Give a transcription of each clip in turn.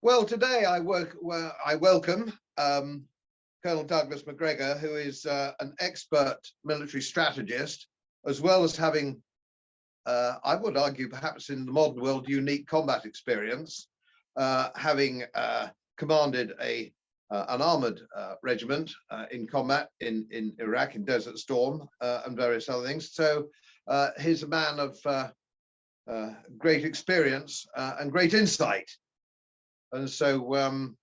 Well, today I welcome Colonel Douglas Macgregor, who is an expert military strategist, as well as having, I would argue, perhaps in the modern world, unique combat experience, having commanded an armored regiment in combat in Iraq, in Desert Storm, and various other things. So he's a man of great experience and great insight. And so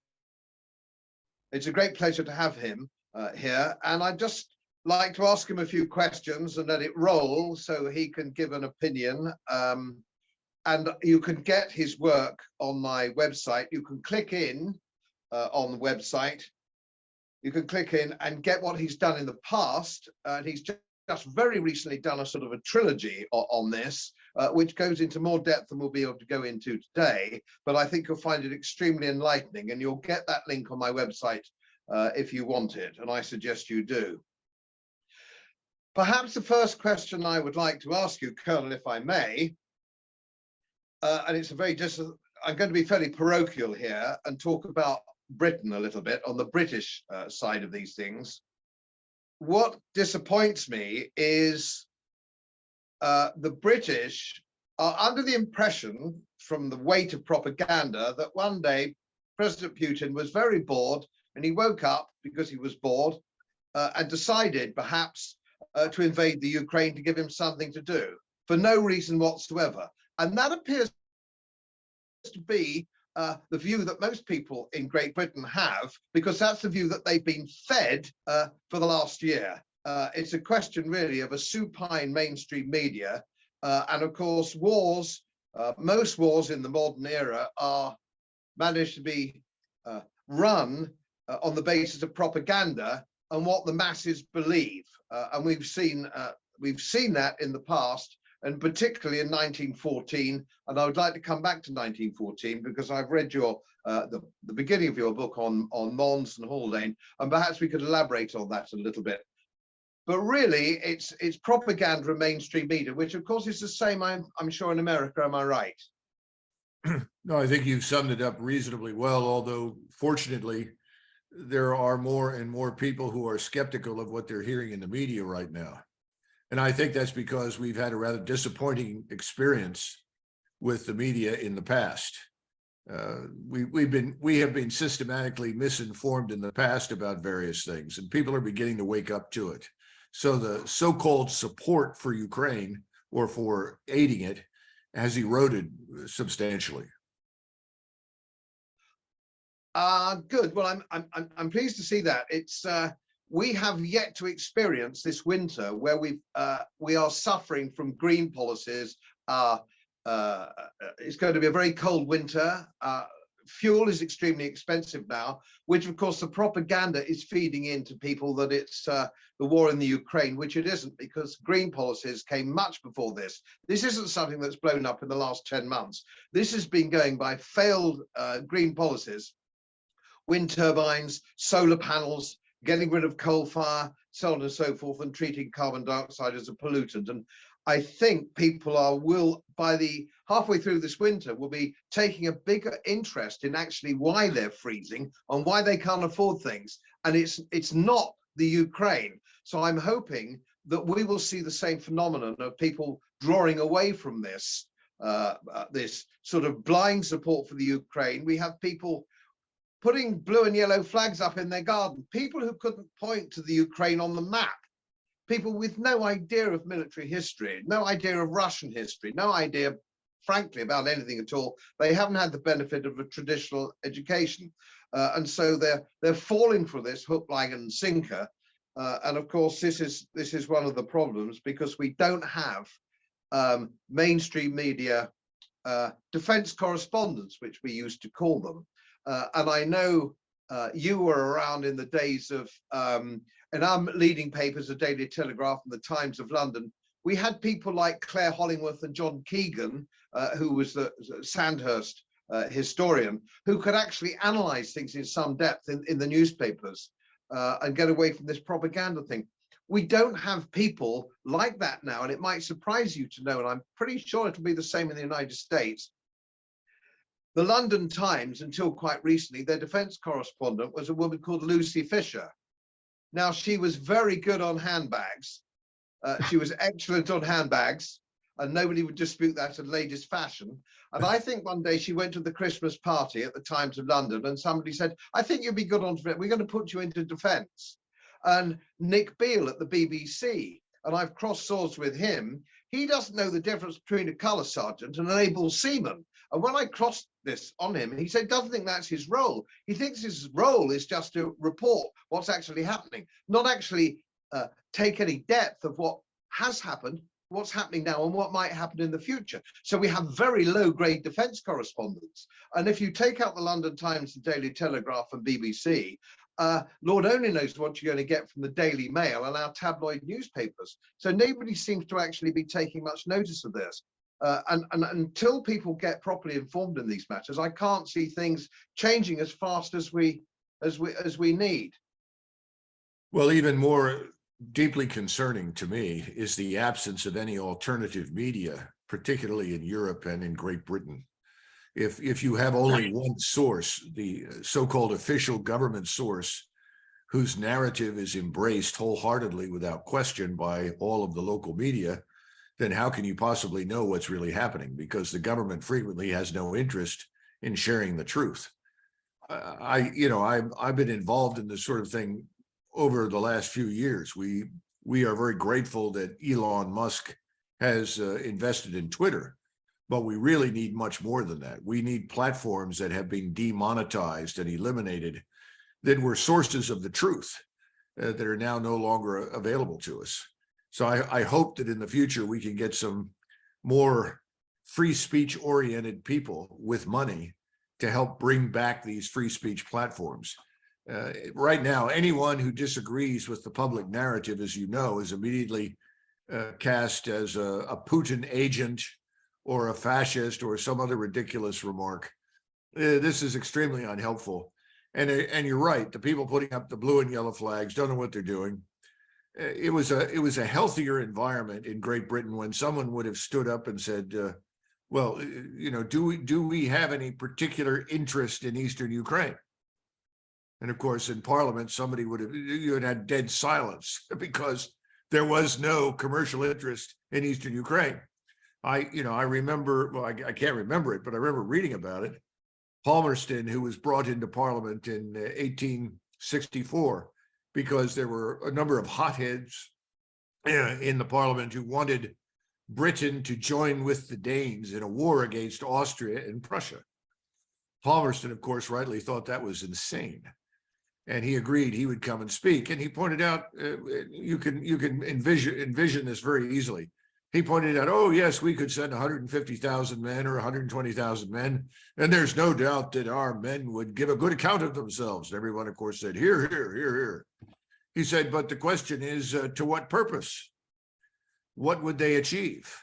it's a great pleasure to have him here. And I'd just like to ask him a few questions and let it roll so he can give an opinion. And you can get his work on my website. You can click in on the website. You can click in and get what he's done in the past. And he's just very recently done a sort of a trilogy on this, which goes into more depth than we'll be able to go into today, but I think you'll find it extremely enlightening, and you'll get that link on my website if you want it, and I suggest you do. Perhaps the first question I would like to ask you, Colonel, if I may, and it's I'm going to be fairly parochial here and talk about Britain a little bit on the British side of these things. What disappoints me is the British are under the impression from the weight of propaganda that one day President Putin was very bored and he woke up because he was bored and decided perhaps to invade the Ukraine to give him something to do for no reason whatsoever. And that appears to be the view that most people in Great Britain have, because that's the view that they've been fed for the last year. It's a question really of a supine mainstream media. And of course, wars, most wars in the modern era are managed to be run on the basis of propaganda and what the masses believe. And we've seen that in the past, and particularly in 1914. And I would like to come back to 1914 because I've read your the beginning of your book on Mons and Haldane, and perhaps we could elaborate on that a little bit. But really, it's propaganda and mainstream media, which of course is the same, I'm sure, in America. Am I right? No, I think you've summed it up reasonably well, although fortunately, there are more and more people who are skeptical of what they're hearing in the media right now. And I think that's because we've had a rather disappointing experience with the media in the past. We have been systematically misinformed in the past about various things, and people are beginning to wake up to it. So the so-called support for Ukraine or for aiding it has eroded substantially. Good. Well, I'm pleased to see that. It's we have yet to experience this winter where we are suffering from green policies. It's going to be a very cold winter. Fuel is extremely expensive now, which of course the propaganda is feeding into people that it's the war in the Ukraine, which it isn't, because green policies came much before this. This isn't something that's blown up in the last 10 months. This has been going by failed green policies, wind turbines, solar panels, getting rid of coal fire, so on and so forth, and treating carbon dioxide as a pollutant. And I think people by the halfway through this winter, will be taking a bigger interest in actually why they're freezing and why they can't afford things. And it's not the Ukraine. So I'm hoping that we will see the same phenomenon of people drawing away from this, this sort of blind support for the Ukraine. We have people putting blue and yellow flags up in their garden, people who couldn't point to the Ukraine on the map. People with no idea of military history, no idea of Russian history, no idea, frankly, about anything at all. They haven't had the benefit of a traditional education. And so they're falling for this hook, line, and sinker. And of course, this is one of the problems, because we don't have mainstream media defense correspondents, which we used to call them. And I know you were around in the days of, in our leading papers, the Daily Telegraph and the Times of London, we had people like Claire Hollingworth and John Keegan, who was the Sandhurst historian, who could actually analyze things in some depth in the newspapers and get away from this propaganda thing. We don't have people like that now, and it might surprise you to know, and I'm pretty sure it'll be the same in the United States. The London Times, until quite recently, their defense correspondent was a woman called Lucy Fisher. Now, she was very good on handbags. She was excellent on handbags, and nobody would dispute that in latest fashion. And I think one day she went to the Christmas party at the Times of London, and somebody said, I think you'd be good on, we're going to put you into defense. And Nick Beale at the BBC, and I've crossed swords with him, he doesn't know the difference between a colour sergeant and an able seaman. And when I crossed this on him, he said, doesn't think that's his role. He thinks his role is just to report what's actually happening, not actually take any depth of what has happened, what's happening now, and what might happen in the future. So we have very low-grade defence correspondents. And if you take out the London Times, the Daily Telegraph and BBC, Lord only knows what you're going to get from the Daily Mail and our tabloid newspapers. So nobody seems to actually be taking much notice of this. And until people get properly informed in these matters, I can't see things changing as fast as we need. Well, even more deeply concerning to me is the absence of any alternative media, particularly in Europe and in Great Britain. If you have only one source, the so-called official government source, whose narrative is embraced wholeheartedly without question by all of the local media, then how can you possibly know what's really happening? Because the government frequently has no interest in sharing the truth. I've been involved in this sort of thing over the last few years. We are very grateful that Elon Musk has invested in Twitter, but we really need much more than that. We need platforms that have been demonetized and eliminated that were sources of the truth that are now no longer available to us. So I hope that in the future we can get some more free speech oriented people with money to help bring back these free speech platforms. Right now, anyone who disagrees with the public narrative, as you know, is immediately cast as a Putin agent or a fascist or some other ridiculous remark. This is extremely unhelpful. And you're right, the people putting up the blue and yellow flags don't know what they're doing. It was a healthier environment in Great Britain when someone would have stood up and said, well, do we have any particular interest in Eastern Ukraine? And of course, in Parliament, somebody would have had dead silence because there was no commercial interest in Eastern Ukraine. I remember, well, I can't remember it, but I remember reading about it. Palmerston, who was brought into Parliament in 1864, because there were a number of hotheads in the Parliament who wanted Britain to join with the Danes in a war against Austria and Prussia. Palmerston, of course, rightly thought that was insane. And he agreed he would come and speak. And he pointed out, you can envision this very easily. He pointed out, oh, yes, we could send 150,000 men or 120,000 men, and there's no doubt that our men would give a good account of themselves. And everyone, of course, said, here, here, here, here. He said, but the question is, to what purpose? What would they achieve?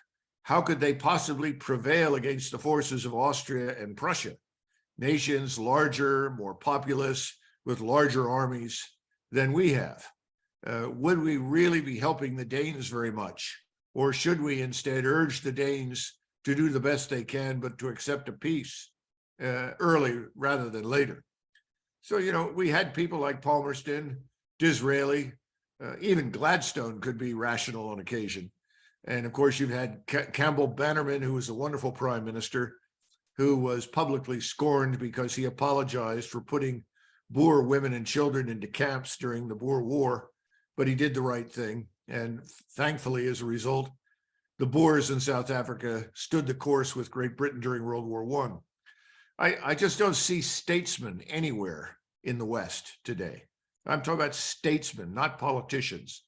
How could they possibly prevail against the forces of Austria and Prussia? Nations larger, more populous, with larger armies than we have. Would we really be helping the Danes very much? Or should we instead urge the Danes to do the best they can, but to accept a peace early rather than later? So, we had people like Palmerston, Disraeli, even Gladstone could be rational on occasion. And of course, you've had Campbell Bannerman, who was a wonderful prime minister, who was publicly scorned because he apologized for putting Boer women and children into camps during the Boer War, but he did the right thing. And thankfully, as a result, the Boers in South Africa stood the course with Great Britain during World War I. I just don't see statesmen anywhere in the West today. I'm talking about statesmen, not politicians.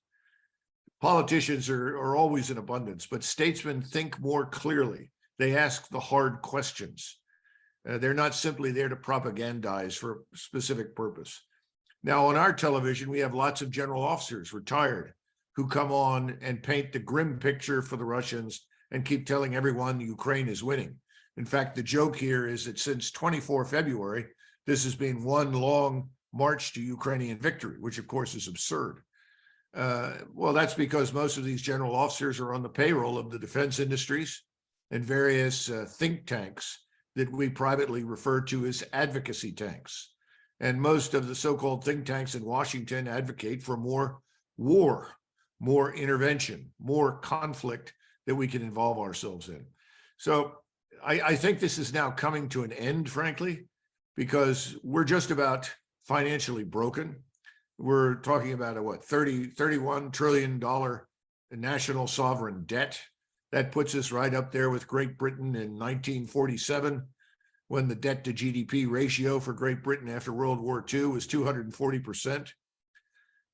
Politicians are always in abundance, but statesmen think more clearly. They ask the hard questions. They're not simply there to propagandize for a specific purpose. Now, on our television, we have lots of general officers, retired, who come on and paint the grim picture for the Russians and keep telling everyone Ukraine is winning. In fact, the joke here is that since 24 February, this has been one long march to Ukrainian victory, which of course is absurd. Well, that's because most of these general officers are on the payroll of the defense industries and various think tanks that we privately refer to as advocacy tanks. And most of the so-called think tanks in Washington advocate for more war, more intervention, more conflict that we can involve ourselves in. So I think this is now coming to an end, frankly, because we're just about financially broken. We're talking about a $31 trillion national sovereign debt. That puts us right up there with Great Britain in 1947, when the debt to GDP ratio for Great Britain after World War II was 240%,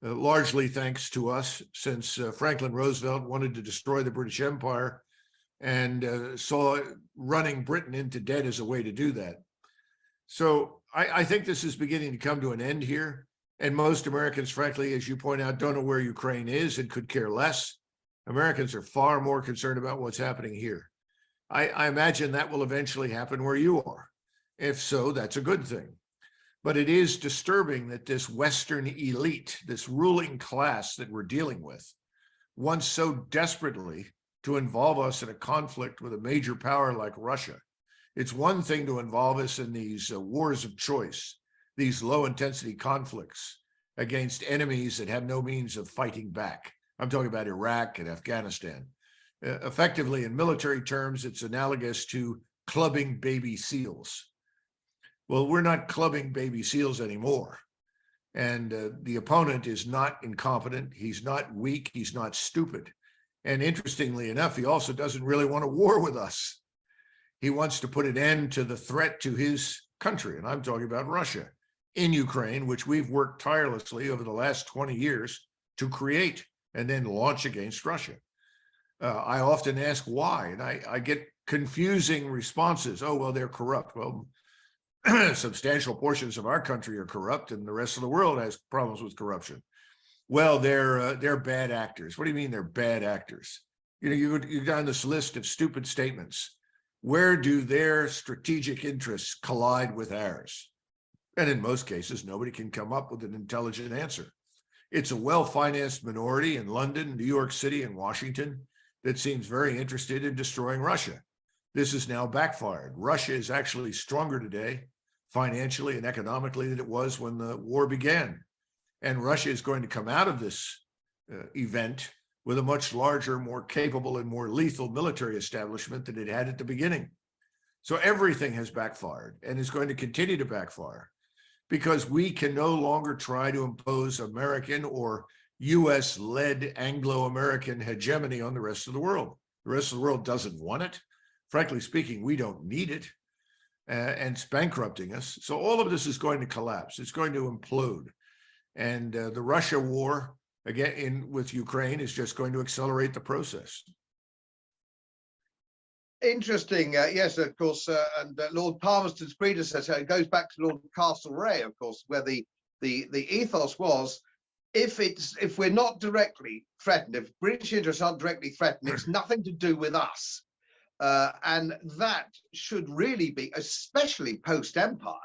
largely thanks to us, since Franklin Roosevelt wanted to destroy the British Empire and saw running Britain into debt as a way to do that. So I think this is beginning to come to an end here. And most Americans, frankly, as you point out, don't know where Ukraine is and could care less. Americans are far more concerned about what's happening here. I imagine that will eventually happen where you are. If so, that's a good thing. But it is disturbing that this Western elite, this ruling class that we're dealing with, wants so desperately to involve us in a conflict with a major power like Russia. It's one thing to involve us in these wars of choice, these low-intensity conflicts against enemies that have no means of fighting back. I'm talking about Iraq and Afghanistan. Effectively, in military terms, it's analogous to clubbing baby seals. Well, we're not clubbing baby seals anymore. And the opponent is not incompetent. He's not weak. He's not stupid. And interestingly enough, he also doesn't really want a war with us. He wants to put an end to the threat to his country. And I'm talking about Russia in Ukraine, which we've worked tirelessly over the last 20 years to create and then launch against Russia. I often ask why, and I get confusing responses. Oh, well, they're corrupt. Well, substantial portions of our country are corrupt, and the rest of the world has problems with corruption. Well, they're bad actors. What do you mean they're bad actors? You know, you go down this list of stupid statements. Where do their strategic interests collide with ours? And in most cases, nobody can come up with an intelligent answer. It's a well-financed minority in London, New York City, and Washington that seems very interested in destroying Russia. This is now backfired. Russia is actually stronger today, financially and economically, than it was when the war began. And Russia is going to come out of this event with a much larger, more capable, and more lethal military establishment than it had at the beginning. So everything has backfired and is going to continue to backfire, because we can no longer try to impose American or US-led Anglo-American hegemony on the rest of the world. The rest of the world doesn't want it. Frankly speaking, we don't need it, and it's bankrupting us. So all of this is going to collapse. It's going to implode. And the Russia war, again, with Ukraine, is just going to accelerate the process. Interesting. Yes, of course. And Lord Palmerston's predecessor, it goes back to Lord Castlereagh, of course, where the ethos was, if we're not directly threatened, if British interests aren't directly threatened, it's nothing to do with us. And that should really be, especially post-empire.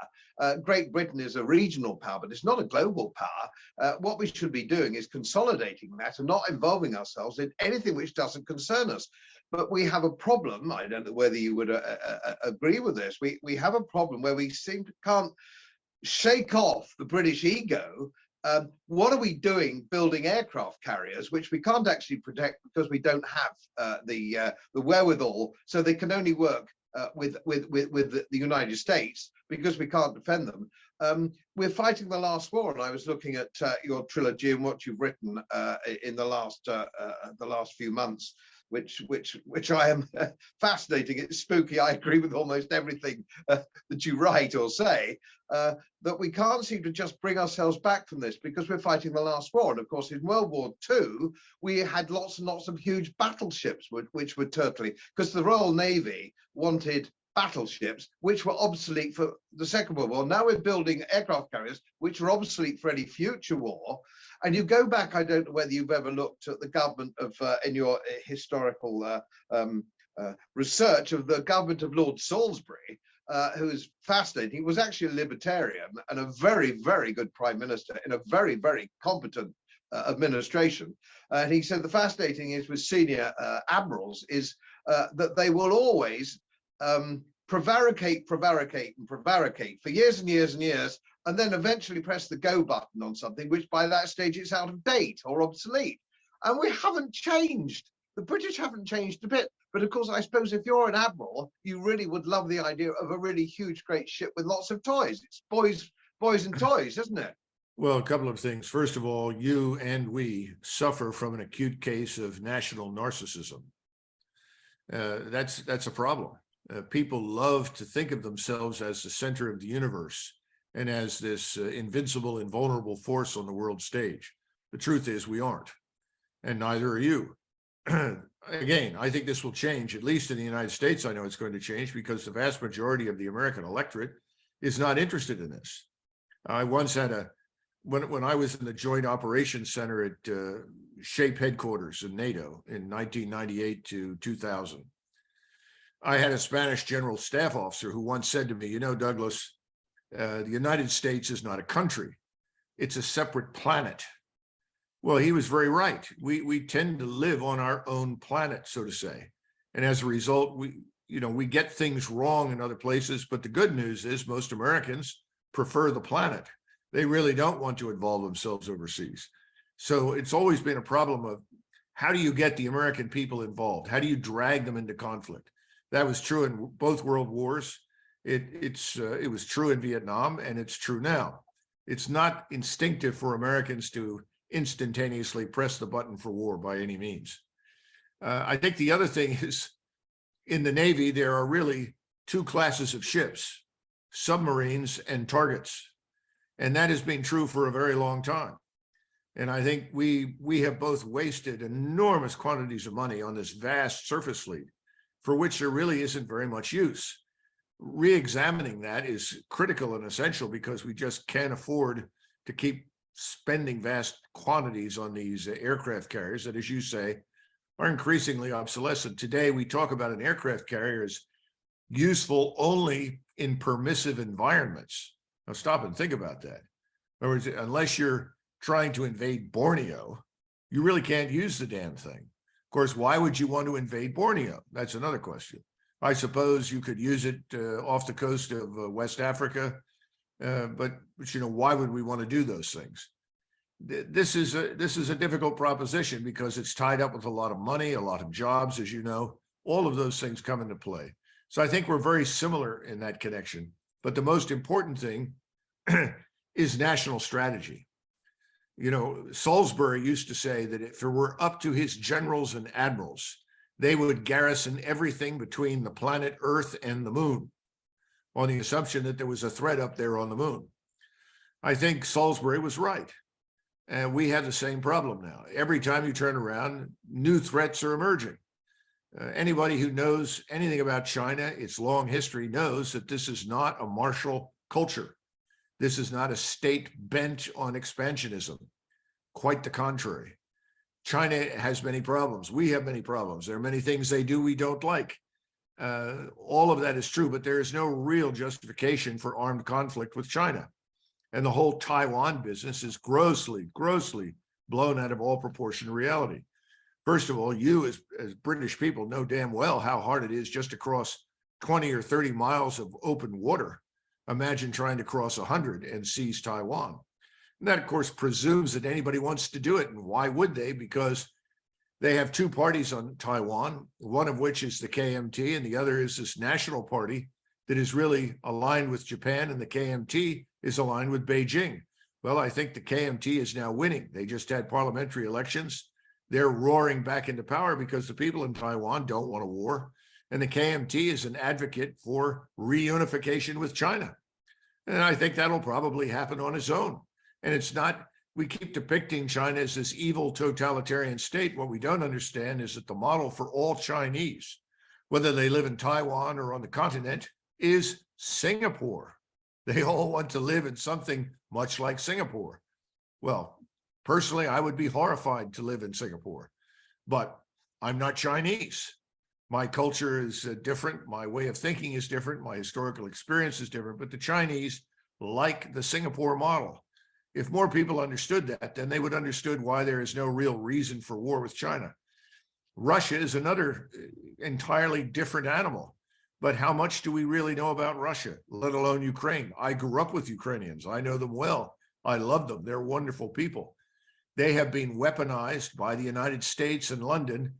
Great Britain is a regional power, but it's not a global power. What we should be doing is consolidating that and not involving ourselves in anything which doesn't concern us. But we have a problem. I don't know whether you would agree with this. We have a problem where we can't shake off the British ego. What are we doing building aircraft carriers, which we can't actually protect because we don't have the wherewithal, so they can only work with the United States because we can't defend them. We're fighting the last war, and I was looking at your trilogy and what you've written in the last few months, which I am fascinating. It's spooky. I agree with almost everything that you write or say. That we can't seem to just bring ourselves back from this because we're fighting the last war. And of course, in World War II, we had lots and lots of huge battleships, which were totally, because the Royal Navy wanted battleships, which were obsolete for the Second World War. Now we're building aircraft carriers, which are obsolete for any future war. And you go back, I don't know whether you've ever looked at the government of, in your historical research of the government of Lord Salisbury, who is fascinating. He was actually a libertarian and a very, very good prime minister in a very, very competent administration. And he said the fascinating is with senior admirals is that they will always prevaricate, prevaricate, and prevaricate for years and years and years, and then eventually press the go button on something, which by that stage it's out of date or obsolete. And we haven't changed. The British haven't changed a bit. But of course, I suppose if you're an admiral, you really would love the idea of a really huge, great ship with lots of toys. It's boys and toys, isn't it? Well, a couple of things. First of all, you and we suffer from an acute case of national narcissism. That's a problem. People love to think of themselves as the center of the universe and as this invincible, invulnerable force on the world stage. The truth is we aren't, and neither are you. Again, I think this will change, at least in the United States. I know it's going to change because the vast majority of the American electorate is not interested in this. I once had when I was in the Joint Operations Center at SHAPE headquarters in NATO in 1998 to 2000, I had a Spanish general staff officer who once said to me, you know, Douglas, the United States is not a country, it's a separate planet. Well, he was very right. We tend to live on our own planet, so to say. And as a result, we get things wrong in other places. But the good news is most Americans prefer the planet. They really don't want to involve themselves overseas. So it's always been a problem of how do you get the American people involved? How do you drag them into conflict? That was true in both world wars. It was true in Vietnam, and it's true now. It's not instinctive for Americans to instantaneously press the button for war by any means. I think the other thing is in the Navy, there are really two classes of ships, submarines and targets. And that has been true for a very long time. And I think we have both wasted enormous quantities of money on this vast surface fleet for which there really isn't very much use. Re-examining that is critical and essential because we just can't afford to keep spending vast quantities on these aircraft carriers that, as you say, are increasingly obsolescent. Today, we talk about an aircraft carrier as useful only in permissive environments. Now stop and think about that. In other words, unless you're trying to invade Borneo, you really can't use the damn thing. Of course, why would you want to invade Borneo? That's another question. I suppose you could use it off the coast of West Africa, but why would we want to do those things? This is a difficult proposition because it's tied up with a lot of money, a lot of jobs, as you know. All of those things come into play. So I think we're very similar in that connection. But the most important thing is national strategy. Salisbury used to say that if it were up to his generals and admirals, they would garrison everything between the planet Earth and the moon on the assumption that there was a threat up there on the moon. I think Salisbury was right. And we have the same problem now. Every time you turn around, new threats are emerging. Anybody who knows anything about China, its long history, knows that this is not a martial culture. This is not a state bent on expansionism. Quite the contrary. China has many problems. We have many problems. There are many things they do we don't like. All of that is true, but there is no real justification for armed conflict with China. And the whole Taiwan business is grossly, grossly blown out of all proportion to reality. First of all, you as British people know damn well how hard it is just to cross 20 or 30 miles of open water. Imagine trying to cross 100 and seize Taiwan. And that, of course, presumes that anybody wants to do it. And why would they? Because they have two parties on Taiwan, one of which is the KMT, and the other is this national party that is really aligned with Japan, and the KMT is aligned with Beijing. Well, I think the KMT is now winning. They just had parliamentary elections. They're roaring back into power because the people in Taiwan don't want a war. And the KMT is an advocate for reunification with China. And I think that'll probably happen on its own. And it's not, we keep depicting China as this evil totalitarian state. What we don't understand is that the model for all Chinese, whether they live in Taiwan or on the continent, is Singapore. They all want to live in something much like Singapore. Well, personally, I would be horrified to live in Singapore, but I'm not Chinese. My culture is different. My way of thinking is different. My historical experience is different, but the Chinese like the Singapore model. If more people understood that, then they would understand why there is no real reason for war with China. Russia is another entirely different animal, But how much do we really know about Russia, let alone Ukraine? I grew up with Ukrainians. I know them well. I love them. They're wonderful people. They have been weaponized by the United States and London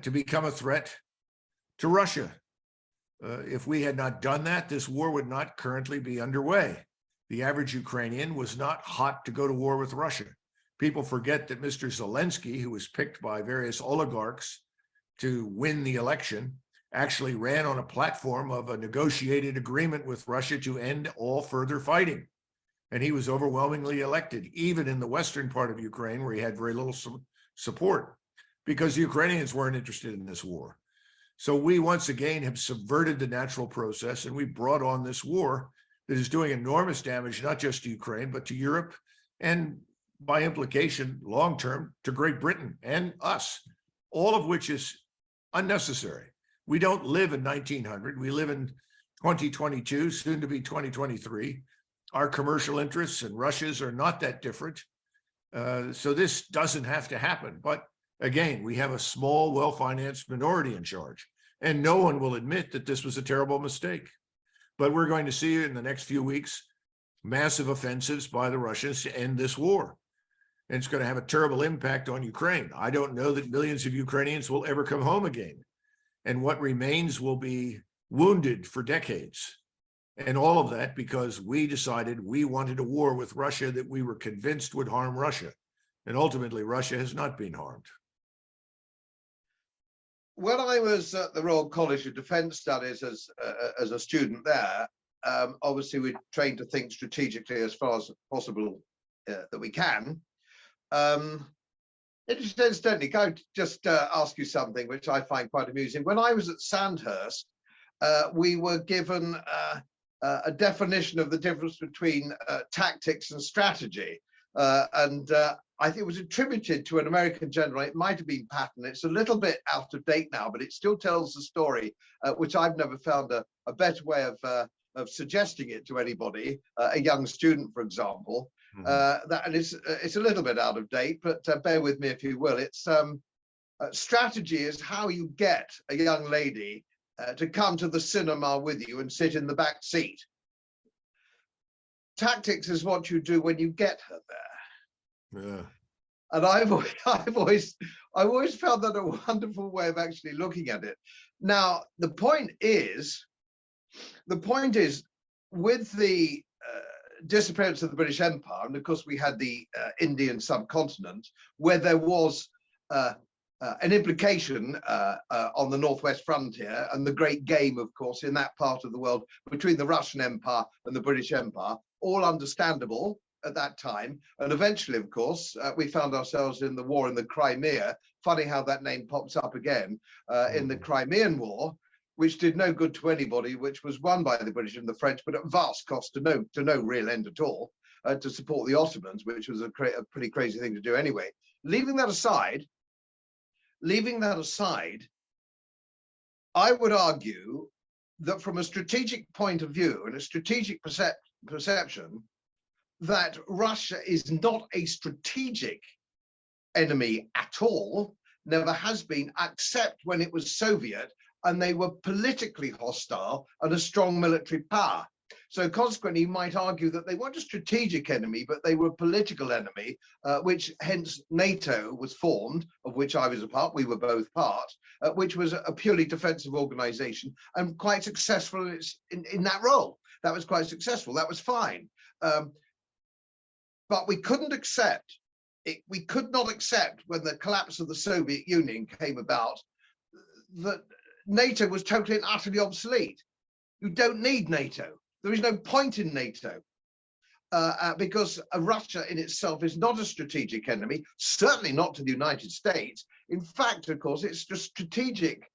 to become a threat to Russia. If we had not done that, this war would not currently be underway. The average Ukrainian was not hot to go to war with Russia. People forget that Mr. Zelensky, who was picked by various oligarchs to win the election, actually ran on a platform of a negotiated agreement with Russia to end all further fighting. And he was overwhelmingly elected, even in the western part of Ukraine, where he had very little support, because the Ukrainians weren't interested in this war. So we once again have subverted the natural process, and we brought on this war that is doing enormous damage, not just to Ukraine, but to Europe, and by implication, long-term, to Great Britain and us, all of which is unnecessary. We don't live in 1900. We live in 2022, soon to be 2023. Our commercial interests and Russia's are not that different. So this doesn't have to happen. But again, we have a small, well-financed minority in charge, and no one will admit that this was a terrible mistake. But we're going to see in the next few weeks massive offensives by the Russians to end this war. And it's going to have a terrible impact on Ukraine. I don't know that millions of Ukrainians will ever come home again. And what remains will be wounded for decades. And all of that because we decided we wanted a war with Russia that we were convinced would harm Russia. And ultimately, Russia has not been harmed. When I was at the Royal College of Defence Studies as a student there, obviously we trained to think strategically as far as possible that we can. Incidentally, can I just ask you something which I find quite amusing? When I was at Sandhurst, we were given a definition of the difference between tactics and strategy. I think it was attributed to an American general. It might have been Patton. It's a little bit out of date now, but it still tells the story, which I've never found a better way of suggesting it to anybody, a young student, for example. And it's a little bit out of date, but bear with me if you will. It's strategy is how you get a young lady to come to the cinema with you and sit in the back seat. Tactics is what you do when you get her there. Yeah. And I've always found that a wonderful way of actually looking at it. Now, the point is with the disappearance of the British Empire, and of course we had the Indian subcontinent, where there was an implication on the northwest frontier, and the great game, of course, in that part of the world between the Russian Empire and the British Empire, all understandable at that time. And eventually, of course, we found ourselves in the war in the Crimea. Funny how that name pops up again, in the Crimean War, which did no good to anybody, which was won by the British and the French, but at vast cost to no real end at all, to support the Ottomans, which was a pretty crazy thing to do anyway. Leaving that aside, I would argue that from a strategic point of view and a strategic perception, that Russia is not a strategic enemy at all, never has been, except when it was Soviet and they were politically hostile and a strong military power. So consequently, you might argue that they weren't a strategic enemy, but they were a political enemy, which hence NATO was formed, of which I was a part, we were both part, which was a purely defensive organization and quite successful in that role. That was quite successful, that was fine. But we couldn't accept, we could not accept when the collapse of the Soviet Union came about, that NATO was totally and utterly obsolete. You don't need NATO. There is no point in NATO because Russia in itself is not a strategic enemy, certainly not to the United States. In fact, of course, it's just strategic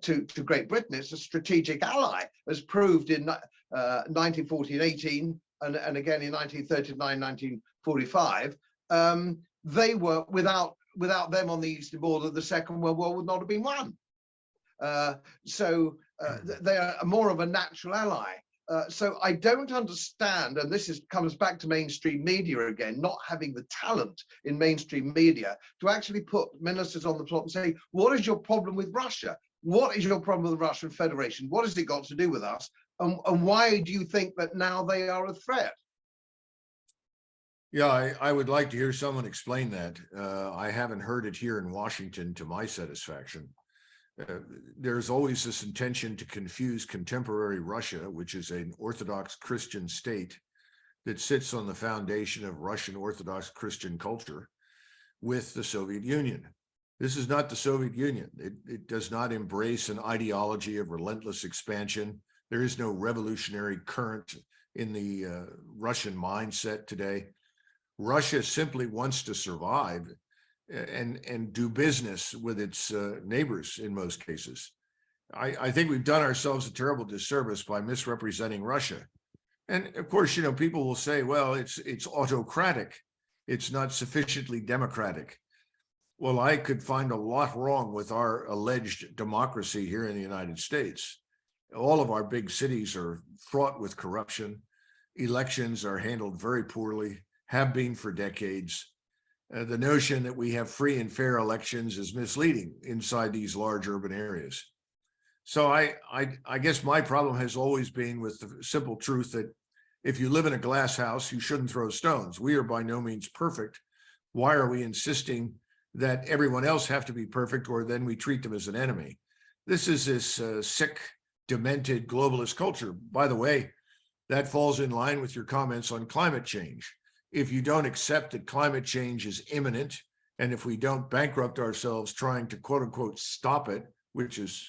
to Great Britain. It's a strategic ally, as proved in 1914-18 and again in 1939-1945. They were, without them on the eastern border, the Second World War would not have been won. They are more of a natural ally. So I don't understand, and this comes back to mainstream media again, not having the talent in mainstream media to actually put ministers on the plot and say, what is your problem with Russia? What is your problem with the Russian Federation? What has it got to do with us? And why do you think that now they are a threat? Yeah, I would like to hear someone explain that. I haven't heard it here in Washington to my satisfaction. There's always this intention to confuse contemporary Russia, which is an Orthodox Christian state that sits on the foundation of Russian Orthodox Christian culture, with the Soviet Union. This is not the Soviet Union. It does not embrace an ideology of relentless expansion. There is no revolutionary current in the Russian mindset today. Russia simply wants to survive and do business with its neighbors in most cases. I think we've done ourselves a terrible disservice by misrepresenting Russia. And of course, you know, people will say, well, it's autocratic. It's not sufficiently democratic. Well, I could find a lot wrong with our alleged democracy here in the United States. All of our big cities are fraught with corruption. Elections are handled very poorly, have been for decades. The notion that we have free and fair elections is misleading inside these large urban areas. So I guess my problem has always been with the simple truth that if you live in a glass house, you shouldn't throw stones. We are by no means perfect. Why are we insisting that everyone else have to be perfect, or then we treat them as an enemy? This is this sick, demented globalist culture. By the way, that falls in line with your comments on climate change. If you don't accept that climate change is imminent, and if we don't bankrupt ourselves trying to quote unquote stop it, which is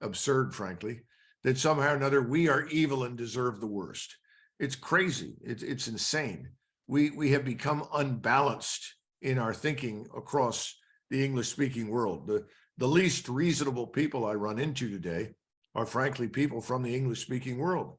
absurd, frankly, that somehow or another we are evil and deserve the worst. It's crazy. It's insane. We have become unbalanced in our thinking across the English-speaking world. The least reasonable people I run into today are frankly people from the English-speaking world.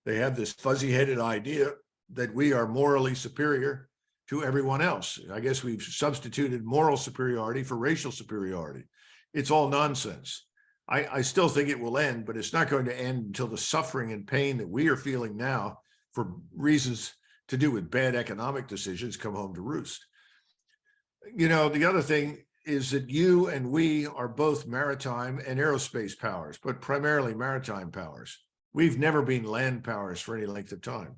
They have this fuzzy-headed idea that we are morally superior to everyone else. I guess we've substituted moral superiority for racial superiority. It's all nonsense. I still think it will end, but it's not going to end until the suffering and pain that we are feeling now for reasons to do with bad economic decisions come home to roost. You know, the other thing is that you and we are both maritime and aerospace powers, but primarily maritime powers. We've never been land powers for any length of time.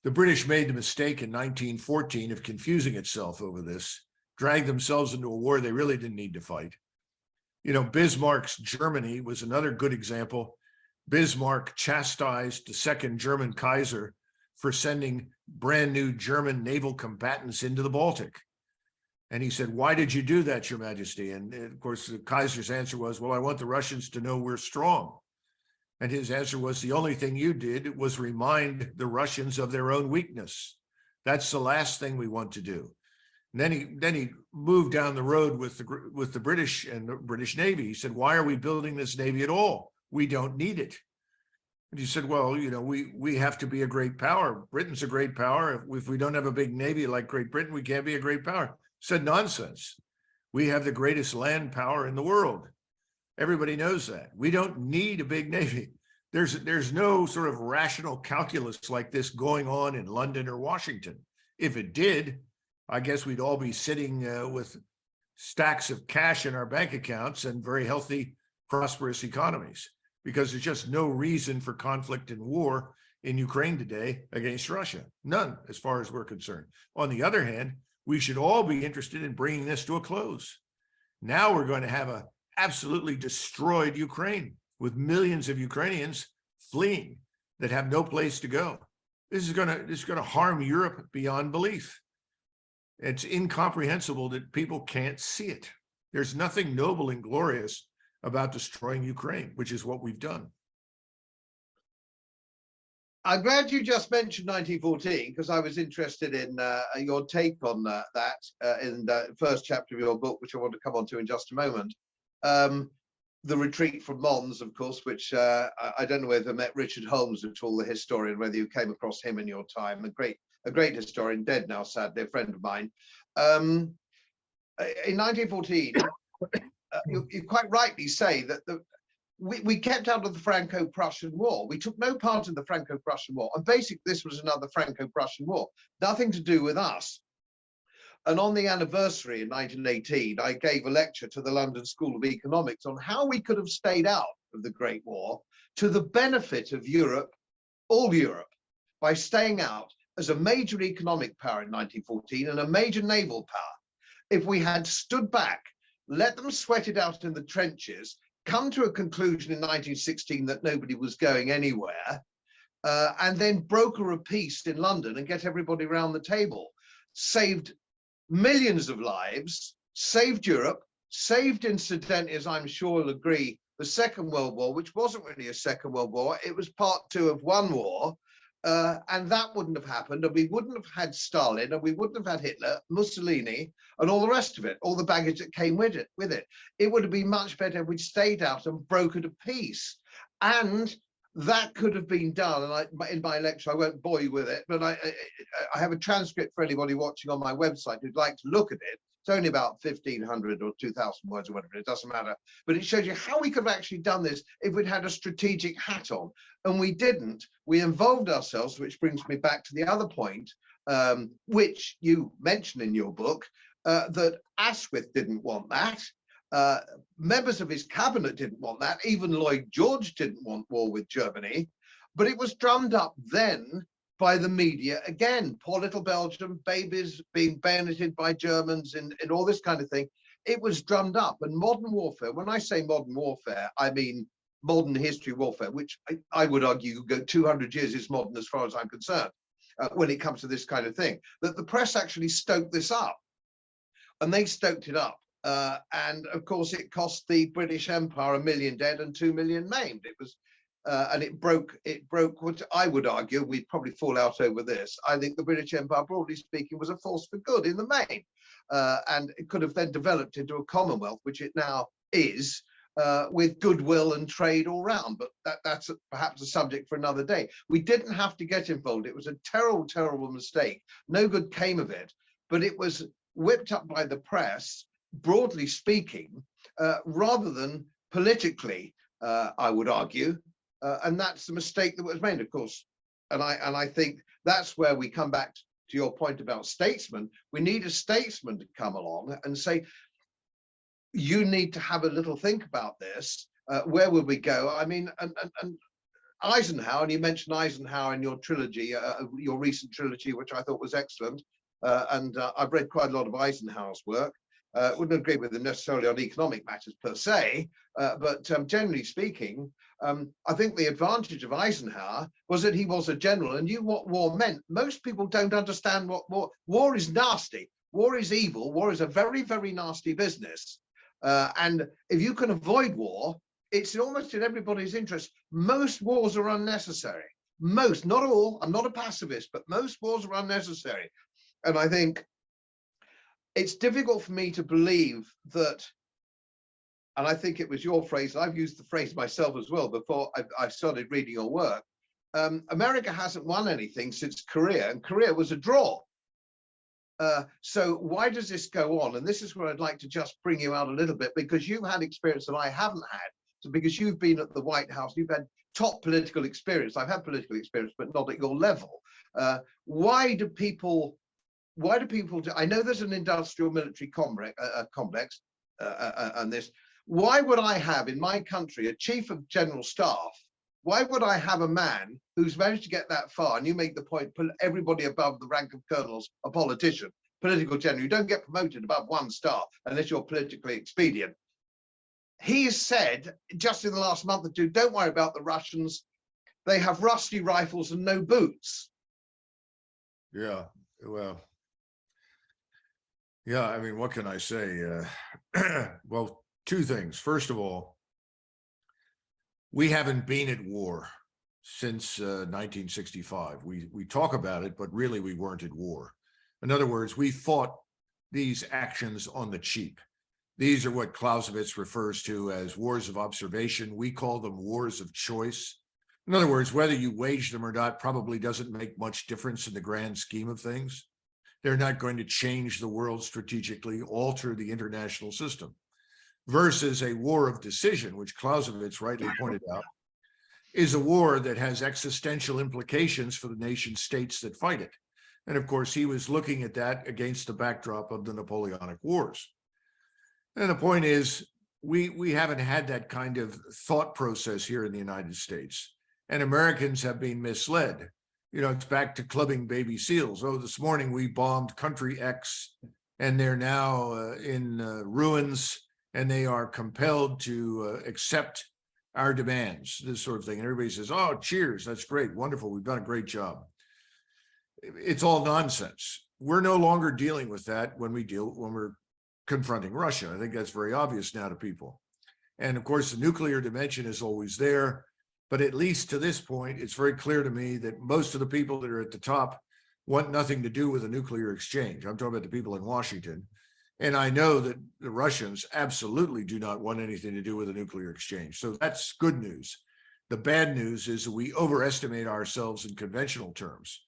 The British made the mistake in 1914 of confusing itself over this, dragged themselves into a war they really didn't need to fight. You know, Bismarck's Germany was another good example. Bismarck chastised the second German Kaiser for sending brand new German naval combatants into the Baltic. And he said, "Why did you do that, Your Majesty?" And of course, the Kaiser's answer was, "Well, I want the Russians to know we're strong." And his answer was, "The only thing you did was remind the Russians of their own weakness. That's the last thing we want to do." And then he moved down the road with the British and the British Navy. He said, "Why are we building this Navy at all? We don't need it." And he said, "Well, you know, we have to be a great power. Britain's a great power. If we don't have a big Navy like Great Britain, we can't be a great power." Said, "Nonsense. We have the greatest land power in the world. Everybody knows that. We don't need a big Navy." There's no sort of rational calculus like this going on in London or Washington. If it did, I guess we'd all be sitting with stacks of cash in our bank accounts and very healthy, prosperous economies, because there's just no reason for conflict and war in Ukraine today against Russia. None, as far as we're concerned. On the other hand, we should all be interested in bringing this to a close. Now we're going to have a absolutely destroyed Ukraine with millions of Ukrainians fleeing that have no place to go. This is going to harm Europe beyond belief. It's incomprehensible that people can't see it. There's nothing noble and glorious about destroying Ukraine, which is what we've done. I'm glad you just mentioned 1914, because I was interested in your take on that in the first chapter of your book, which I want to come on to in just a moment. The retreat from Mons, of course, which I don't know whether you met Richard Holmes at all, the historian, whether you came across him in your time, a great historian, dead now, sadly, a friend of mine. In 1914, you quite rightly say that we kept out of the Franco-Prussian War. We took no part in the Franco-Prussian War. And basically, this was another Franco-Prussian War. Nothing to do with us. And on the anniversary in 1918, I gave a lecture to the London School of Economics on how we could have stayed out of the Great War to the benefit of Europe, all Europe, by staying out as a major economic power in 1914 and a major naval power. If we had stood back, let them sweat it out in the trenches, come to a conclusion in 1916 that nobody was going anywhere, and then broker a peace in London and get everybody around the table, saved millions of lives, saved Europe, saved, incidentally, as I'm sure you'll agree, the Second World War, which wasn't really a Second World War, it was part two of one war, and that wouldn't have happened, and we wouldn't have had Stalin, and we wouldn't have had Hitler, Mussolini, and all the rest of it, all the baggage that came with it. It would have been much better if we'd stayed out and brokered a peace. And that could have been done, and in my lecture, I won't bore you with it, but I have a transcript for anybody watching on my website who'd like to look at it. It's only about 1,500 or 2,000 words or whatever, it doesn't matter. But it shows you how we could have actually done this if we'd had a strategic hat on. And we didn't. We involved ourselves, which brings me back to the other point, which you mention in your book, that Asquith didn't want that. Members of his cabinet didn't want that. Even Lloyd George didn't want war with Germany. But it was drummed up then by the media again. Poor little Belgium, babies being bayoneted by Germans and all this kind of thing. It was drummed up. And modern warfare, when I say modern warfare, I mean modern history warfare, which I would argue go 200 years is modern as far as I'm concerned, when it comes to this kind of thing. That the press actually stoked this up. And they stoked it up. And of course, it cost the British Empire 1 million dead and 2 million maimed. It was, and it broke what I would argue, we'd probably fall out over this. I think the British Empire, broadly speaking, was a force for good in the main. And it could have then developed into a Commonwealth, which it now is, with goodwill and trade all round. But that's perhaps a subject for another day. We didn't have to get involved. It was a terrible, terrible mistake. No good came of it. But it was whipped up by the press, broadly speaking, rather than politically, I would argue. And that's the mistake that was made, of course. And I think that's where we come back to your point about statesmen. We need a statesman to come along and say, you need to have a little think about this. Where will we go? I mean, and Eisenhower, and you mentioned Eisenhower in your trilogy, your recent trilogy, which I thought was excellent. And I've read quite a lot of Eisenhower's work. Wouldn't agree with him necessarily on economic matters per se, but generally speaking, I think the advantage of Eisenhower was that he was a general and knew what war meant. Most people don't understand what war is. Nasty. War is evil. War is a very, very nasty business. And if you can avoid war, it's almost in everybody's interest. Most wars are unnecessary. Most, not all. I'm not a pacifist, but most wars are unnecessary. And I think it's difficult for me to believe that, and I think it was your phrase, I've used the phrase myself as well before I started reading your work, America hasn't won anything since Korea, and Korea was a draw. So why does this go on? And this is where I'd like to just bring you out a little bit, because you've had experience that I haven't had. So because you've been at the White House, you've had top political experience. I've had political experience, but not at your level. Why do people do? I know there's an industrial military complex on this. Why would I have in my country a chief of general staff? Why would I have a man who's managed to get that far? And you make the point, everybody above the rank of colonel's a politician, political general. You don't get promoted above 1 star unless you're politically expedient. He has said just in the last month or two, don't worry about the Russians. They have rusty rifles and no boots. Yeah, well, yeah, I mean, what can I say? Well, 2 things. First of all, we haven't been at war since 1965. We talk about it, but really we weren't at war. In other words, we fought these actions on the cheap. These are what Clausewitz refers to as wars of observation. We call them wars of choice. In other words, whether you wage them or not probably doesn't make much difference in the grand scheme of things. They're not going to change the world strategically, alter the international system, versus a war of decision, which Clausewitz rightly pointed out, is a war that has existential implications for the nation states that fight it. And of course, he was looking at that against the backdrop of the Napoleonic Wars. And the point is, we haven't had that kind of thought process here in the United States. And Americans have been misled. You know, it's back to clubbing baby seals. Oh, this morning we bombed country X, and they're now in ruins, and they are compelled to accept our demands, this sort of thing. And everybody says, oh, cheers, that's great, wonderful, we've done a great job. It's all nonsense. We're no longer dealing with that when we're confronting Russia. I think that's very obvious now to people. And of course, the nuclear dimension is always there. But at least to this point, it's very clear to me that most of the people that are at the top want nothing to do with a nuclear exchange. I'm talking about the people in Washington. And I know that the Russians absolutely do not want anything to do with a nuclear exchange. So that's good news. The bad news is that we overestimate ourselves in conventional terms.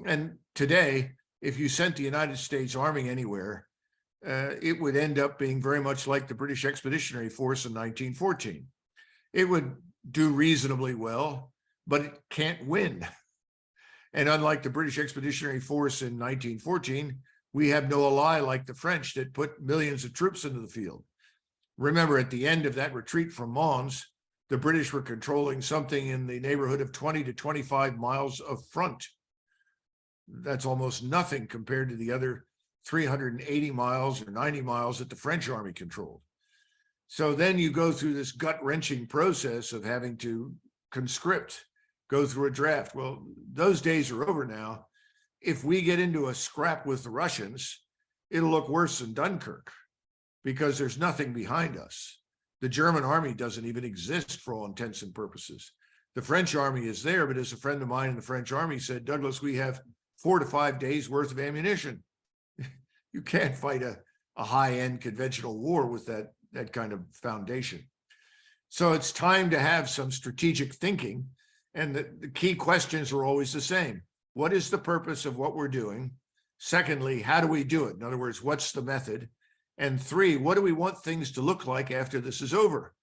And today, if you sent the United States Army anywhere, it would end up being very much like the British Expeditionary Force in 1914. It would do reasonably well, but it can't win. And unlike the British Expeditionary Force in 1914, we have no ally like the French that put millions of troops into the field. Remember, at the end of that retreat from Mons, the British were controlling something in the neighborhood of 20 to 25 miles of front. That's almost nothing compared to the other 380 miles or 90 miles that the French army controlled. So then you go through this gut-wrenching process of having to conscript, go through a draft. Well, those days are over now. If we get into a scrap with the Russians, it'll look worse than Dunkirk because there's nothing behind us. The German army doesn't even exist for all intents and purposes. The French army is there, but as a friend of mine in the French army said, Douglas, we have 4 to 5 days worth of ammunition. You can't fight a high-end conventional war with that kind of foundation. So it's time to have some strategic thinking. And the key questions are always the same. What is the purpose of what we're doing? Secondly, how do we do it? In other words, what's the method? And 3, what do we want things to look like after this is over?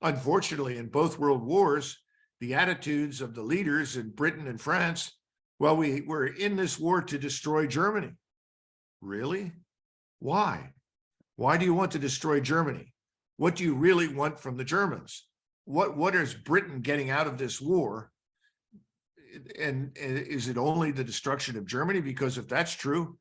Unfortunately, in both world wars, the attitudes of the leaders in Britain and France, well, we're in this war to destroy Germany. Really? Why? Why do you want to destroy Germany? What do you really want from the Germans? What is Britain getting out of this war? And is it only the destruction of Germany? Because if that's true,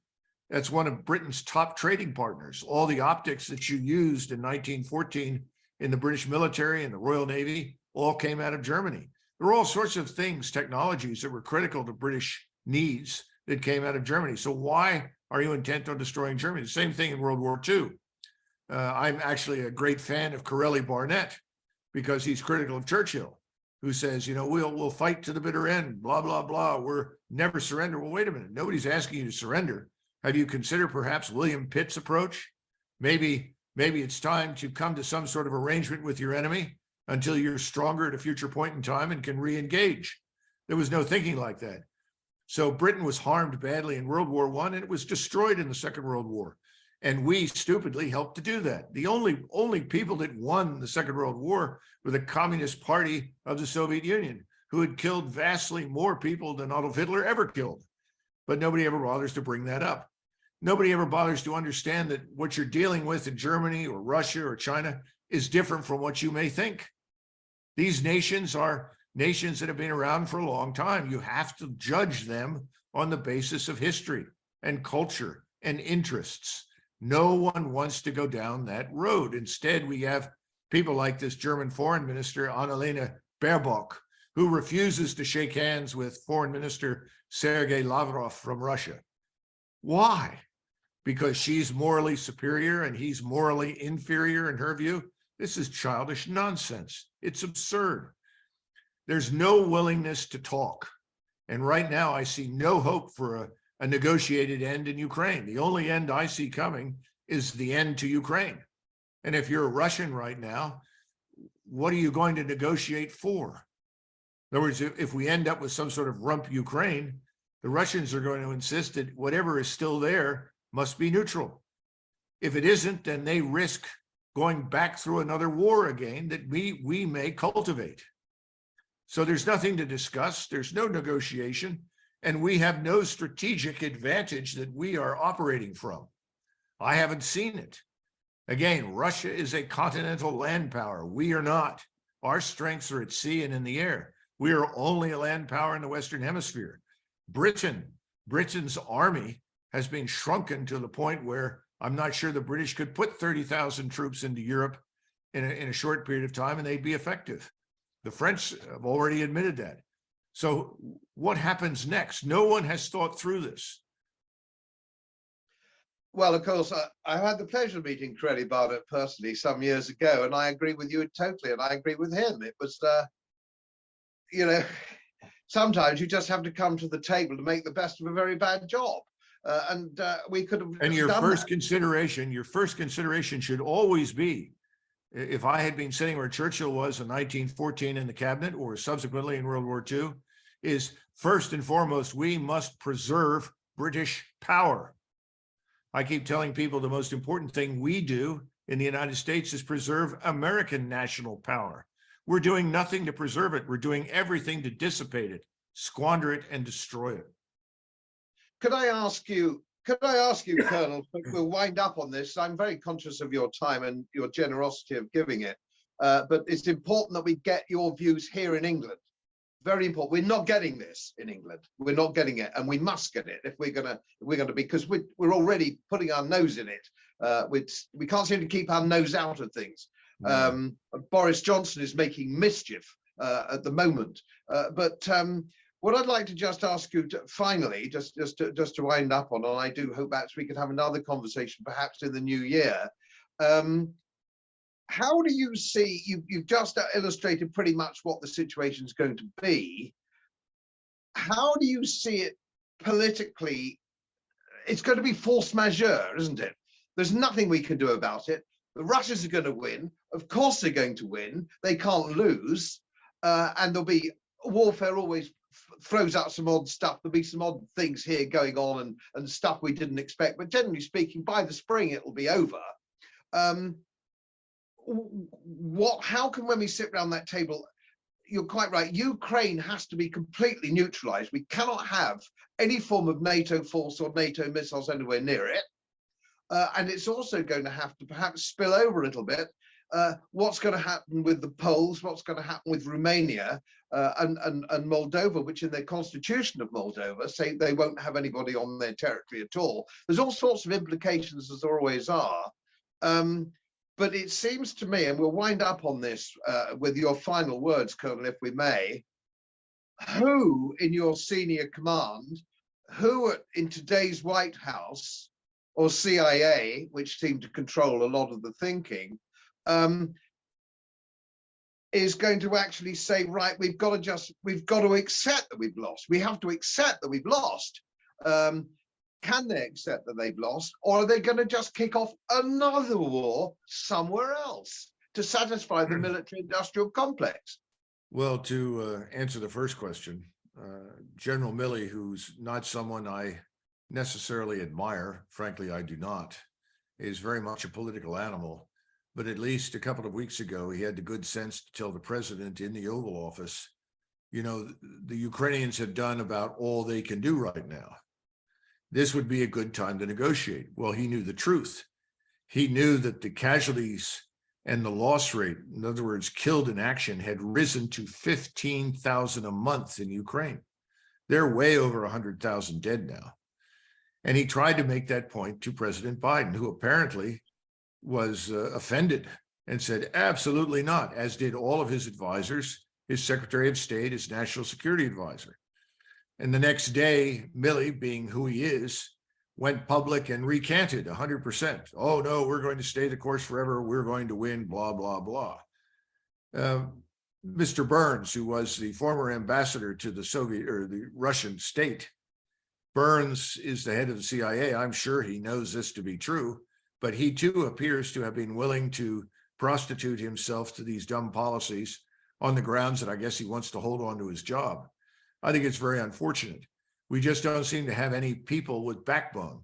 that's one of Britain's top trading partners. All the optics that you used in 1914 in the British military and the Royal Navy all came out of Germany. There were all sorts of things, technologies that were critical to British needs that came out of Germany. So why are you intent on destroying Germany? The same thing in World War II. I'm actually a great fan of Corelli Barnett because he's critical of Churchill, who says, you know, we'll fight to the bitter end, blah, blah, blah. We're never surrender. Well, wait a minute. Nobody's asking you to surrender. Have you considered perhaps William Pitt's approach? Maybe it's time to come to some sort of arrangement with your enemy until you're stronger at a future point in time and can re-engage. There was no thinking like that. So Britain was harmed badly in World War I, and it was destroyed in the Second World War. And we stupidly helped to do that. The only people that won the Second World War were the Communist Party of the Soviet Union, who had killed vastly more people than Adolf Hitler ever killed. But nobody ever bothers to bring that up. Nobody ever bothers to understand that what you're dealing with in Germany or Russia or China is different from what you may think. These nations are nations that have been around for a long time. You have to judge them on the basis of history and culture and interests. No one wants to go down that road. Instead, we have people like this German foreign minister, Annalena Baerbock, who refuses to shake hands with Foreign Minister Sergei Lavrov from Russia. Why? Because she's morally superior and he's morally inferior in her view? This is childish nonsense. It's absurd. There's no willingness to talk. And right now, I see no hope for a negotiated end in Ukraine. The only end I see coming is the end to Ukraine. And if you're a Russian right now, what are you going to negotiate for? In other words, if we end up with some sort of rump Ukraine, the Russians are going to insist that whatever is still there must be neutral. If it isn't, then they risk going back through another war again that we may cultivate. So there's nothing to discuss. There's no negotiation. And we have no strategic advantage that we are operating from. I haven't seen it. Again, Russia is a continental land power. We are not. Our strengths are at sea and in the air. We are only a land power in the Western Hemisphere. Britain's army has been shrunken to the point where I'm not sure the British could put 30,000 troops into Europe in a short period of time and they'd be effective. The French have already admitted that. So what happens next? No one has thought through this. Well, of course, I had the pleasure of meeting Crowley Barnett personally some years ago, and I agree with you totally, and I agree with him. It was, you know, sometimes you just have to come to the table to make the best of a very bad job. And we could have. And your done first that. consideration should always be, if I had been sitting where Churchill was in 1914 in the cabinet or subsequently in World War II, is first and foremost, we must preserve British power. I keep telling people the most important thing we do in the United States is preserve American national power. We're doing nothing to preserve it. We're doing everything to dissipate it, squander it, and destroy it. Could I ask you, Colonel, we'll wind up on this. I'm very conscious of your time and your generosity of giving it. But it's important that we get your views here in England. Very important. We're not getting this in England. We're not getting it, and we must get it if we're gonna because we're already putting our nose in it. We can't seem to keep our nose out of things. Boris Johnson is making mischief at the moment. But what I'd like to just ask you finally, just to wind up on, and I do hope that we could have another conversation perhaps in the new year. How do you see, you've just illustrated pretty much what the situation is going to be. How do you see it politically? It's going to be force majeure, isn't it? There's nothing we can do about it. The Russians are going to win. Of course they're going to win. They can't lose. And there'll be warfare always throws out some odd stuff. There'll be some odd things here going on and stuff we didn't expect. But generally speaking, by the spring, it'll be over. How can, when we sit around that table, you're quite right, Ukraine has to be completely neutralized. We cannot have any form of NATO force or NATO missiles anywhere near it. And it's also going to have to perhaps spill over a little bit. What's going to happen with the Poles, what's going to happen with Romania and Moldova, which in their constitution of Moldova say they won't have anybody on their territory at all. There's all sorts of implications, as there always are. But it seems to me, and we'll wind up on this with your final words, Colonel, if we may, who in your senior command, who in today's White House or CIA, which seem to control a lot of the thinking, is going to actually say, right, we've got to accept that we've lost. We have to accept that we've lost. Can they accept that they've lost, or are they going to just kick off another war somewhere else to satisfy the military-industrial complex? Well, to answer the first question, General Milley, who's not someone I necessarily admire, frankly, I do not, is very much a political animal. But at least a couple of weeks ago, he had the good sense to tell the president in the Oval Office, you know, the Ukrainians have done about all they can do right now. This would be a good time to negotiate. Well, he knew the truth. He knew that the casualties and the loss rate, in other words, killed in action, had risen to 15,000 a month in Ukraine. They're way over 100,000 dead now. And he tried to make that point to President Biden, who apparently was offended and said, absolutely not, as did all of his advisors, his Secretary of State, his National Security Advisor. And the next day, Milley, being who he is, went public and recanted 100%. Oh, no, we're going to stay the course forever. We're going to win, blah, blah, blah. Mr. Burns, who was the former ambassador to the Soviet or the Russian state, Burns is the head of the CIA. I'm sure he knows this to be true, but he too appears to have been willing to prostitute himself to these dumb policies on the grounds that I guess he wants to hold on to his job. I think it's very unfortunate. We just don't seem to have any people with backbone.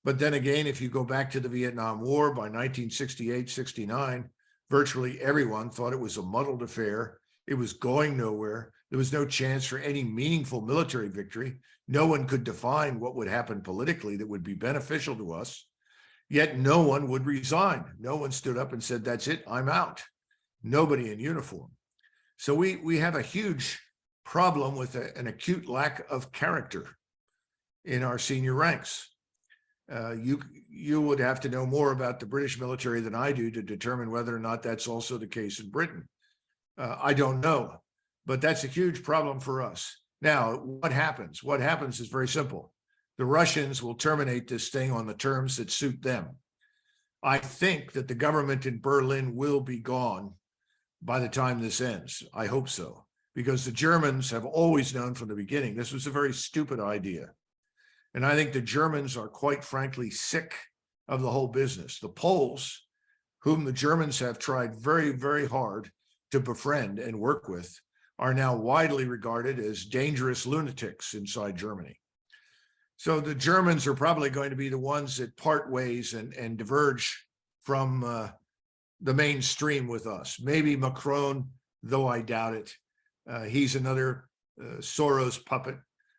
But then again, if you go back to the Vietnam War by 1968, 69, virtually everyone thought it was a muddled affair It was going nowhere. There was no chance for any meaningful military victory. No one could define what would happen politically that would be beneficial to us. Yet no one would resign. No one stood up and said, that's it, I'm out. Nobody in uniform. So we have a huge problem with an acute lack of character in our senior ranks. You would have to know more about the British military than I do to determine whether or not that's also the case in Britain. I don't know, but that's a huge problem for us. Now, what happens? What happens is very simple. The Russians will terminate this thing on the terms that suit them. I think that the government in Berlin will be gone by the time this ends. I hope so, because the Germans have always known from the beginning this was a very stupid idea. And I think the Germans are quite frankly sick of the whole business. The Poles, whom the Germans have tried very, very hard to befriend and work with, are now widely regarded as dangerous lunatics inside Germany. So the Germans are probably going to be the ones that part ways and diverge from the mainstream with us. Maybe Macron, though I doubt it. He's another Soros puppet.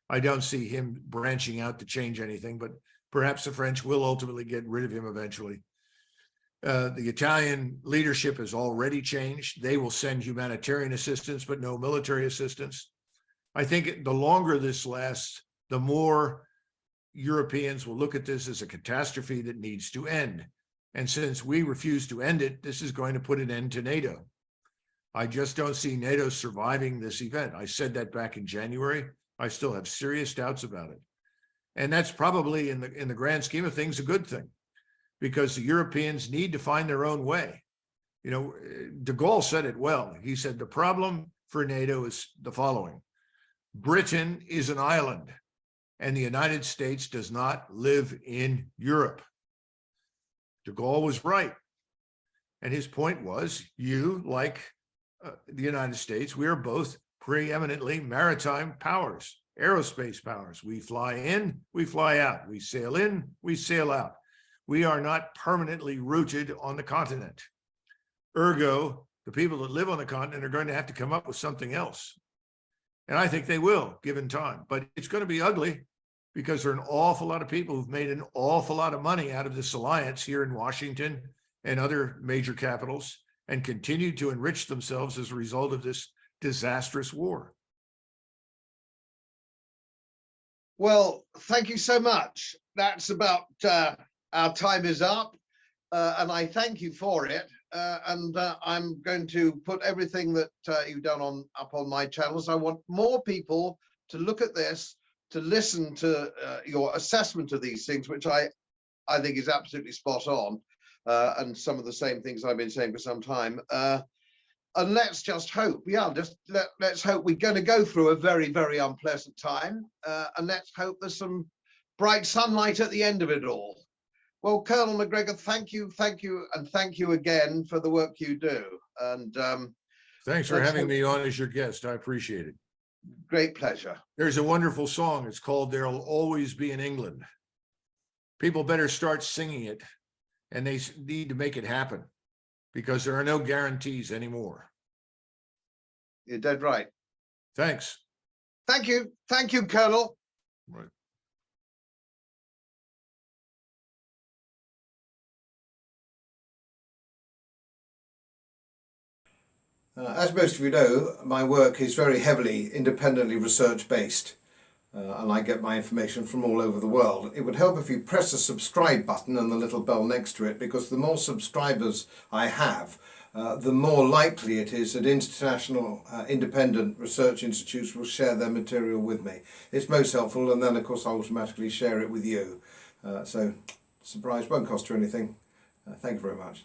I don't see him branching out to change anything, but perhaps the French will ultimately get rid of him eventually. The Italian leadership has already changed. They will send humanitarian assistance, but no military assistance. I think the longer this lasts, the more Europeans will look at this as a catastrophe that needs to end. And since we refuse to end it, this is going to put an end to NATO. I just don't see NATO surviving this event. I said that back in January. I still have serious doubts about it. And that's probably in the grand scheme of things a good thing, because the Europeans need to find their own way. You know, de Gaulle said it well. He said the problem for NATO is the following: Britain is an island, and the United States does not live in Europe. De Gaulle was right. And his point was, you, like the United States, we are both preeminently maritime powers, aerospace powers. We fly in, we fly out. We sail in, we sail out. We are not permanently rooted on the continent. Ergo, the people that live on the continent are going to have to come up with something else. And I think they will, given time. But it's going to be ugly, because there are an awful lot of people who've made an awful lot of money out of this alliance here in Washington and other major capitals, and continue to enrich themselves as a result of this disastrous war. Well, thank you so much. That's about our time is up, and I thank you for it. I'm going to put everything that you've done up on my channels. I want more people to look at this, to listen to your assessment of these things, which I think is absolutely spot on, and some of the same things I've been saying for some time. And let's just hope, let's hope we're going to go through a very, very unpleasant time, and let's hope there's some bright sunlight at the end of it all. Well, Colonel McGregor, thank you, and thank you again for the work you do. And thanks for having me on as your guest. I appreciate it. Great pleasure. There's a wonderful song. It's called "There'll Always Be an England." People better start singing it, and they need to make it happen, because there are no guarantees anymore. You're dead right. Thanks. Thank you, Colonel. Right. As most of you know, my work is very heavily independently research-based, and I get my information from all over the world. It would help if you press the subscribe button and the little bell next to it, because the more subscribers I have, the more likely it is that international independent research institutes will share their material with me. It's most helpful, and then of course I automatically share it with you. So, surprise, won't cost you anything. Thank you very much.